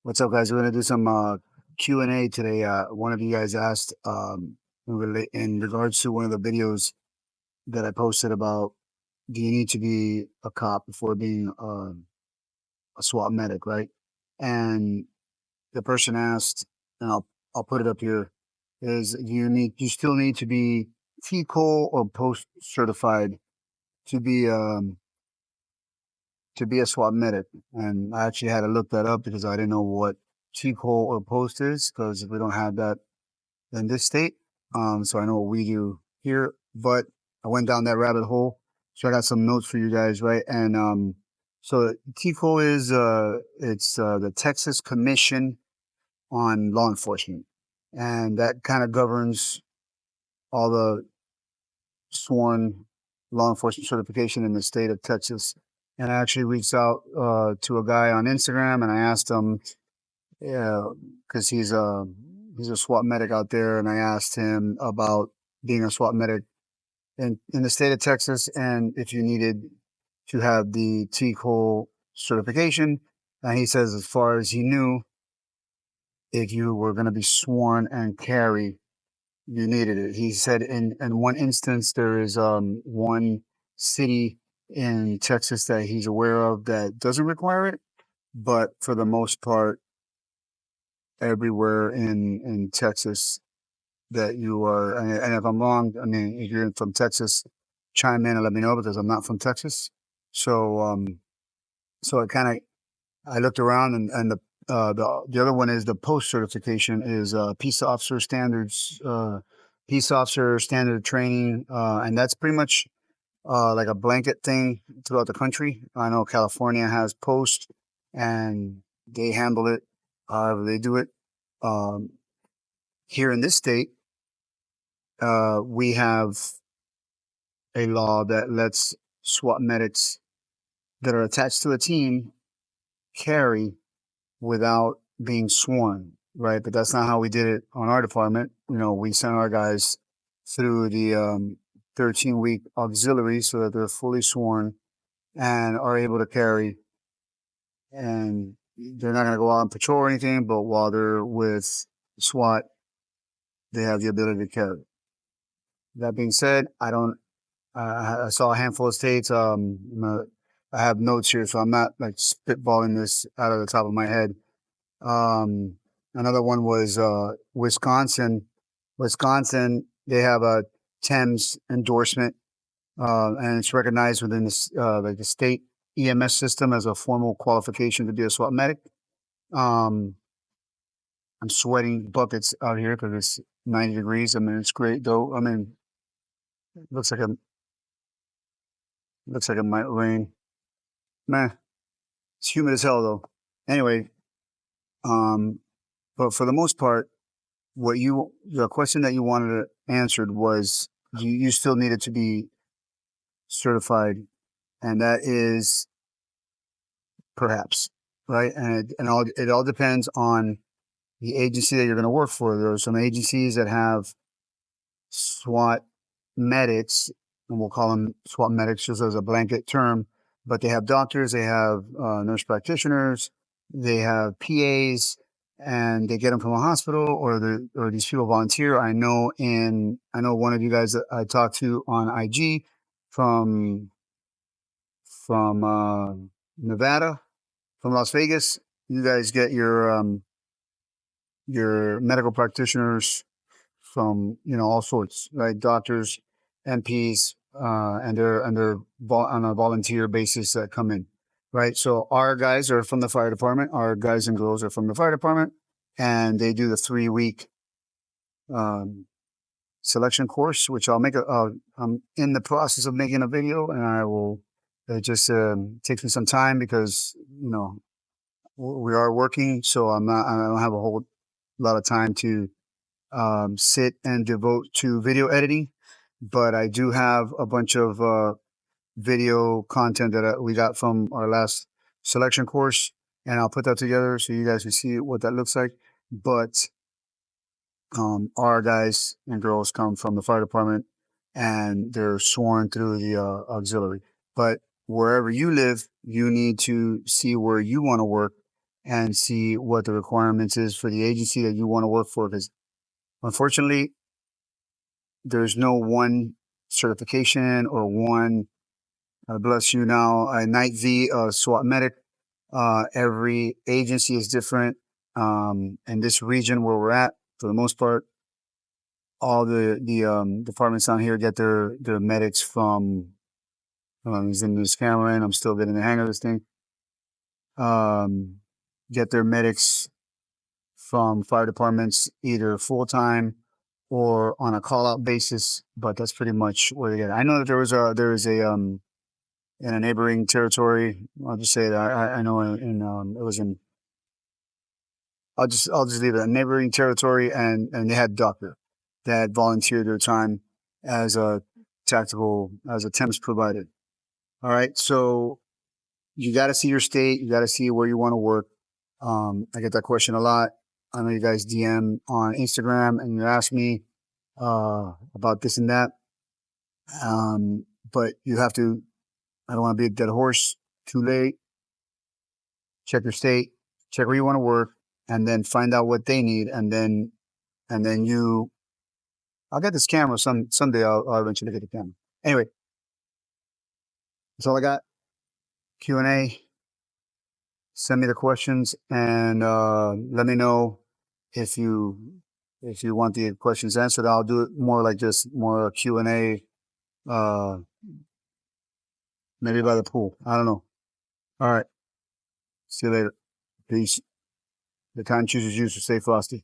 What's up, guys? We're gonna do some Q&A today. One of you guys asked in regards to one of the videos that I posted about, do you need to be a cop before being a SWAT medic, right? And the person asked, and I'll put it up here, is you still need to be TCOLE or post certified to be um to be a SWAT medic? And I actually had to look that up because I didn't know what TCOLE or post is, because we don't have that in this state. So I know what we do here, but I went down that rabbit hole. So I got some notes for you guys, right? And so TCOLE is it's the Texas Commission on Law Enforcement, and that kind of governs all the sworn law enforcement certification in the state of Texas. And I actually reached out to a guy on Instagram, and I asked him, yeah, because he's a SWAT medic out there, and I asked him about being a SWAT medic in the state of Texas, and if you needed to have the TCOLE certification. And he says, as far as he knew, if you were going to be sworn and carry, you needed it. He said in one instance there is one city in Texas that he's aware of that doesn't require it, but for the most part, everywhere in Texas that you are, and if I'm wrong, I mean, if you're from Texas, chime in and let me know, because I'm not from Texas. So, so I kind of, I looked around, and the other one is the post certification is peace officer standards, peace officer standard training, and that's pretty much like a blanket thing throughout the country. I know California has post, and they handle it however they do it. Um, Here in this state, we have a law that lets SWAT medics that are attached to a team carry without being sworn, right? But that's not how we did it on our department. You know, we sent our guys through the 13-week auxiliary so that they're fully sworn and are able to carry. And they're not going to go out on patrol or anything, but while they're with SWAT, they have the ability to carry. That being said, I saw a handful of states. I have notes here, so I'm not like spitballing this out of the top of my head. Another one was Wisconsin. Wisconsin, they have a Thames endorsement, and it's recognized within like the state EMS system as a formal qualification to be a SWAT medic. Um, I'm sweating buckets out here because it's 90 degrees. I mean, it's great though. I mean, it looks like it might rain. Man, it's humid as hell though. Anyway, um, but for the most part, the question that you wanted answered was, you still needed to be certified, and that is perhaps right. And it all depends on the agency that you're going to work for. There are some agencies that have SWAT medics, and we'll call them SWAT medics just as a blanket term, but they have doctors, they have nurse practitioners, they have PAs, and they get them from a hospital, or these people volunteer. I know one of you guys that I talked to on IG from from Nevada, from Las Vegas. You guys get your medical practitioners from, all sorts, right? Doctors, MPs, and they're on a volunteer basis that come in, right? So our guys are from the fire department. Our guys and girls are from the fire department, and they do the 3-week um, selection course, which I'm in the process of making a video, and I will. It just takes me some time because we are working, so I don't have a whole lot of time to sit and devote to video editing, but I do have a bunch of video content that we got from our last selection course, and I'll put that together so you guys can see what that looks like. But our guys and girls come from the fire department, and they're sworn through the auxiliary. But wherever you live, you need to see where you want to work and see what the requirements is for the agency that you want to work for. Because unfortunately, there's no one certification or one, bless you now, a night V, SWAT medic. Every agency is different. In this region where we're at, for the most part, all the departments down here get their medics from. His name is Cameron. I'm still getting the hang of this thing. Get their medics from fire departments either full time or on a call out basis, but that's pretty much where they get it. I know that there is a in a neighboring territory. I'll just say that I know it was in. I'll just leave it a neighboring territory, and they had doctor that volunteered their time as a tactical as a temps provided. All right, so you got to see your state. You got to see where you want to work. I get that question a lot. I know you guys DM on Instagram and you ask me about this and that. But you have to. I don't want to be a dead horse. Too late. Check your state. Check where you want to work, and then find out what they need, and then you. I'll get this camera someday. I'll eventually get the camera. Anyway, that's all I got. Q&A. Send me the questions and let me know if you want the questions answered. I'll do it more like this, more Q&A, maybe by the pool. I don't know. All right. See you later. Peace. The kind chooses you, so stay frosty.